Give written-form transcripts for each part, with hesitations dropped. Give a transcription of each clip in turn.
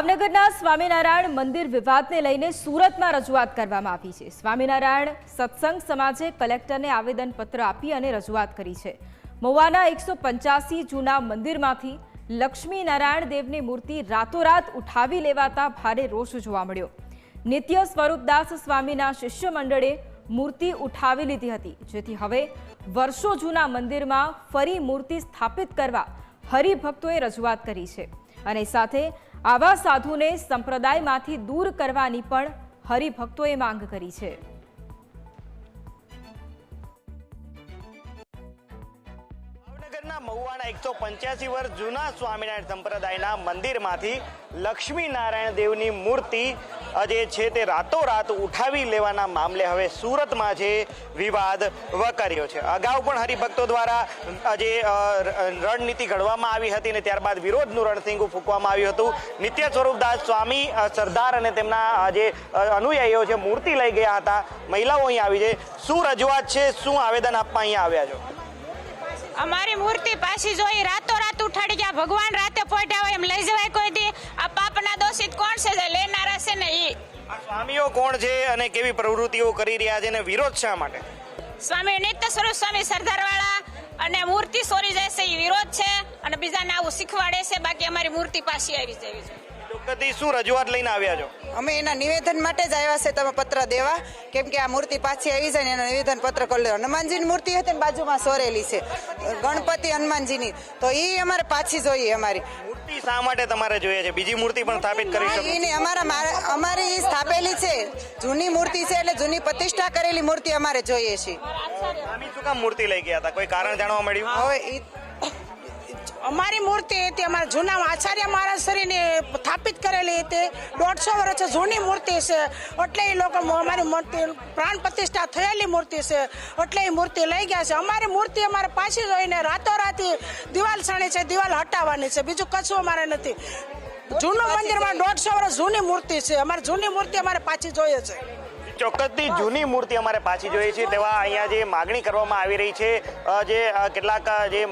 ભાવનગરના સ્વામિનારાયણ મંદિર વિવાદને લઈને સુરતમાં રજૂઆત કરવામાં આવી છે। સ્વામિનારાયણ સત્સંગ સમાજે કલેક્ટરને આવેદનપત્ર આપી અને રજૂઆત કરી છે। મહુવાના 185 જૂના મંદિરમાંથી લક્ષ્મીનારાયણ દેવની મૂર્તિ રાતોરાત ઉઠાવી લેવાતા ભારે રોષ જોવા મળ્યો। નિત્ય સ્વરૂપદાસ સ્વામીના શિષ્ય મંડળે મૂર્તિ ઉઠાવી લીધી હતી, જેથી હવે વર્ષો જૂના મંદિરમાં ફરી મૂર્તિ સ્થાપિત કરવા હરિભક્તોએ રજૂઆત કરી છે અને સાથે આવા સાધુને સંપ્રદાયમાંથી દૂર કરવાની પણ હરિભક્તોએ માંગ કરી છે। ભાવનગરના મહુવાના 185 વર્ષ જૂના સ્વામિનારાયણ સંપ્રદાયના મંદિરમાંથી લક્ષ્મીનારાયણ દેવની મૂર્તિ જે છે તે રાતોરાત ઉઠાવી લેવાના મામલે હવે સુરતમાં જે વિવાદ વકર્યો છે। અગાઉ પણ હરિભક્તો દ્વારા જે રણનીતિ ઘડવામાં આવી હતી અને ત્યારબાદ વિરોધનું રણસિંગું ફૂંકવામાં આવ્યું હતું। નિત્ય સ્વરૂપદાસ સ્વામી સરદાર અને તેમના જે અનુયાયીઓ છે મૂર્તિ લઈ ગયા હતા। મહિલાઓ અહીં આવી છે, શું રજૂઆત છે, શું આવેદન આપવા અહીંયા આવ્યા છો? અમારી મૂર્તિ પાછી જોઈ, રાતોરાત ઉઠાડી ગયા। ભગવાન રાતે પોઈટા હોય એમ લઈ જવાય કોઈ દી? આ પાપના દોષિત કોણ છે? જે લેનારા છે ને ઈ સ્વામીઓ કોણ છે અને કેવી પ્રવૃત્તિઓ કરી રહ્યા છે અને વિરોધ શા માટે? સ્વામી નિત્ય સ્વરૂપ સ્વામી સરદાર વાળા અને મૂર્તિ ચોરી જાય છે એ વિરોધ છે અને બીજાને આવું શીખવાડે છે। બાકી અમારી મૂર્તિ પાછી આવી જાય છે। ચોક્કસથી શું રજૂઆત લઈને આવ્યા છો? અમે એના નિવેદન માટે જ આવ્યા છે, તમે પત્ર દેવા, કેમ કે આ મૂર્તિ પાછી આવી જાય ને એના નિવેદન પત્ર કરી લો। હનુમાનજીની મૂર્તિ હતી ને બાજુમાં સોરેલી છે, ગણપતિ હનુમાનજીની, તો એ અમારે પાછી જોઈએ। અમારી મૂર્તિ શા માટે તમારે જોઈએ છે? બીજી મૂર્તિ પણ સ્થાપિત કરી શકો? અમારી સ્થાપેલી છે, જૂની મૂર્તિ છે, એટલે જૂની પ્રતિષ્ઠા કરેલી મૂર્તિ અમારે જોઈએ છે। સ્વામી શું કામ મૂર્તિ લઈ ગયા હતા? કોઈ કારણ જાણવા મળ્યું? હવે અમારી મૂર્તિ હતી, અમારા જૂના આચાર્ય મહારાજ શ્રીને સ્થાપિત કરેલી હતી, 150 વર્ષ જૂની મૂર્તિ છે, એટલે એ લોકો અમારી મૂર્તિ પ્રાણ પ્રતિષ્ઠા થયેલી મૂર્તિ છે, એટલે એ મૂર્તિ લઈ ગયા છે। અમારી મૂર્તિ અમારે પાછી જોઈને રાતોરાતી દિવાલ સણી છે, દિવાલ હટાવવાની છે, બીજું કશું અમારે નથી। જૂનું મંદિરમાં 150 વર્ષ જૂની મૂર્તિ છે, અમારી જૂની મૂર્તિ અમારે પાછી જોઈએ છે। ચોક્કસથી જૂની મૂર્તિ અમારે પાછી જોઈએ છે તેવા અહીંયા જે માગણી કરવામાં આવી રહી છે। જે કેટલાક જે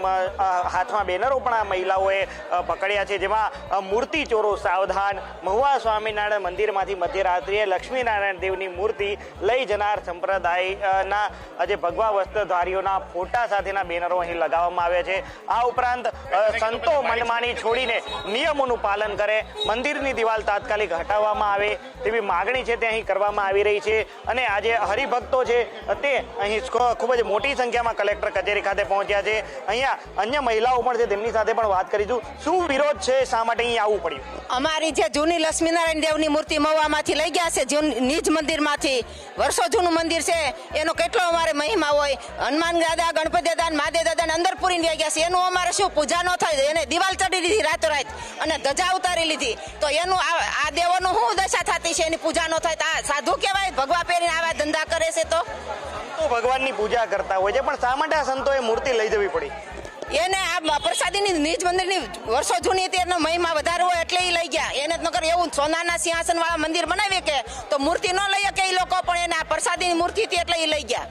હાથમાં બેનરો પણ આ મહિલાઓએ પકડ્યા છે, જેમાં મૂર્તિ ચોરો સાવધાન, મહુવા સ્વામિનારાયણ મંદિરમાંથી મધ્યરાત્રિએ લક્ષ્મીનારાયણ દેવની મૂર્તિ લઈ જનાર સંપ્રદાયના જે ભગવા વસ્ત્રધારીઓના ફોટા સાથેના બેનરો અહીં લગાવવામાં આવ્યા છે। આ ઉપરાંત સંતો મનમાની છોડીને નિયમોનું પાલન કરે, મંદિરની દિવાલ તાત્કાલિક હટાવવામાં આવે તેવી માગણી છે તે અહીં કરવામાં આવી રહી છે। અને આજે હરિભક્તો છે તે અહીં ખૂબ જ મોટી સંખ્યામાં કલેક્ટર કચેરી ખાતે પહોંચ્યા છે। અહીંયા અન્ય મહિલાઓ પણ છે, તેમની સાથે પણ વાત કરીશું। શું વિરોધ છે, શા માટે અહીં આવવું પડ્યું? અમારી જે જૂની લક્ષ્મીનારાયણ દેવની મૂર્તિ મહુવામાંથી લઈ ગયા છે, નિજ મંદિરમાંથી, વર્ષો જૂનું મંદિર છે, એનો કેટલો અમારે મહિમા હોય। હનુમાન દાદા, ગણપતિ દાદા, મહાદેવ દાદાને અંદર પૂરીને લઈ ગયા છે, એનું અમારે શું પૂજા ન થાય? એને દિવાલ ચડી દીધી રાતોરાત અને ધજા ઉતારી લીધી, તો એનું આ દેવોનું શું દશા થતી છે? એની પૂજા ન થાય તો આ સાધુ કહેવાય? ભગવા પહેરીને આવા ધંધા કરે છે તો ભગવાનની પૂજા કરતા હોય છે, પણ શા માટે આ સંતોએ મૂર્તિ લઈ જવી પડી? એને આ પ્રસાદીની નિજ મંદિરની વર્ષો જૂની હતી, એનો મહિમા વધારે હોય એટલે એ લઈ ગયા। એને નકર એવું સોનાના સિંહાસન વાળા મંદિર બનાવીએ કે તો મૂર્તિ ન લઈએ કે એ લોકો, પણ એને આ પ્રસાદીની મૂર્તિ હતી એટલે એ લઈ ગયા।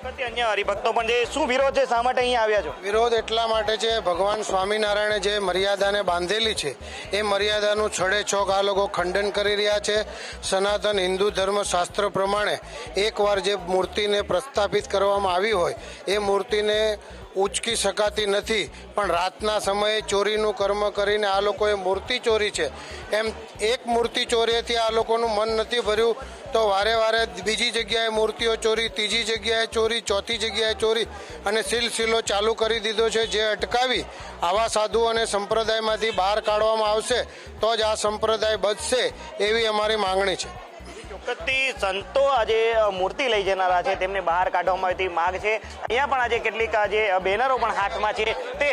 અન્ય હરિભક્તો પણ છે, શું વિરોધ છે, શા માટે અહીંયા આવ્યા છો? વિરોધ એટલા માટે છે, ભગવાન સ્વામિનારાયણે જે મર્યાદાને બાંધેલી છે એ મર્યાદાનું છડેછોક આ લોકો ખંડન કરી રહ્યા છે। સનાતન હિન્દુ ધર્મશાસ્ત્ર પ્રમાણે એકવાર જે મૂર્તિને પ્રસ્થાપિત કરવામાં આવી હોય એ મૂર્તિને ઉચકી શકાતી નથી, પણ રાતના સમયે ચોરીનું કર્મ કરીને આ લોકોએ મૂર્તિ ચોરી છે। એમ એક મૂર્તિ ચોરીથી આ લોકોનું મન નથી ભર્યું, તો વારે વારે બીજી જગ્યાએ મૂર્તિઓ ચોરી, ત્રીજી જગ્યાએ ચોરી, ચોથી જગ્યાએ ચોરી અને સિલસિલો ચાલુ કરી દીધો છે, જે અટકાવી આવા સાધુઓને સંપ્રદાયમાંથી બહાર કાઢવામાં આવશે તો જ આ સંપ્રદાય બચશે, એવી અમારી માંગણી છે। ચોક્કસથી સંતો આજે મૂર્તિ લઈ જનારા છે તેમને બહાર કાઢવામાં આવી માંગ છે। અહીંયા પણ આજે કેટલીક આજે બેનરો પણ હાથમાં છે તે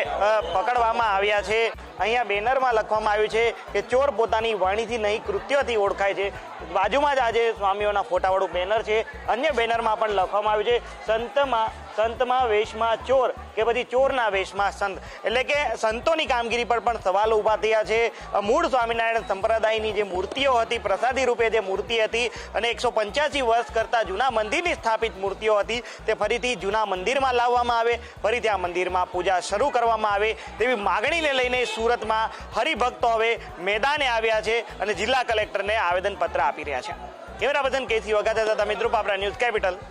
પકડવામાં આવ્યા છે। અહીંયા બેનરમાં લખવામાં આવ્યું છે કે ચોર પોતાની વાણીથી નહીં કૃત્યથી ઓળખાય છે। બાજુમાં જ આજે સ્વામીઓના ફોટાવાળું બેનર છે, અન્ય બેનરમાં પણ લખવામાં આવ્યું છે સંતમાં સંતમાં વેશમાં ચોર કે પછી ચોરના વેશમાં સંત, એટલે કે સંતોની કામગીરી પર પણ સવાલો ઊભા થયા છે. મૂળ સ્વામિનારાયણ સંપ્રદાયની જે મૂર્તિઓ હતી, પ્રસાદી રૂપે જે મૂર્તિ હતી અને 185 વર્ષ કરતાં જૂના મંદિરની સ્થાપિત મૂર્તિઓ હતી, તે ફરીથી જૂના મંદિરમાં લાવવામાં આવે, ફરીથી આ મંદિરમાં પૂજા શરૂ કરવામાં આવે તેવી માગણીને લઈને સુરતમાં હરિભક્તો હવે મેદાને આવ્યા છે અને જિલ્લા કલેક્ટરને આવેદનપત્ર આપી રહ્યા છે. કેમેરા પર્સન કેસી વઘાસિયા સાથે મિત્રો, પાપરા ન્યૂઝ કેપિટલ.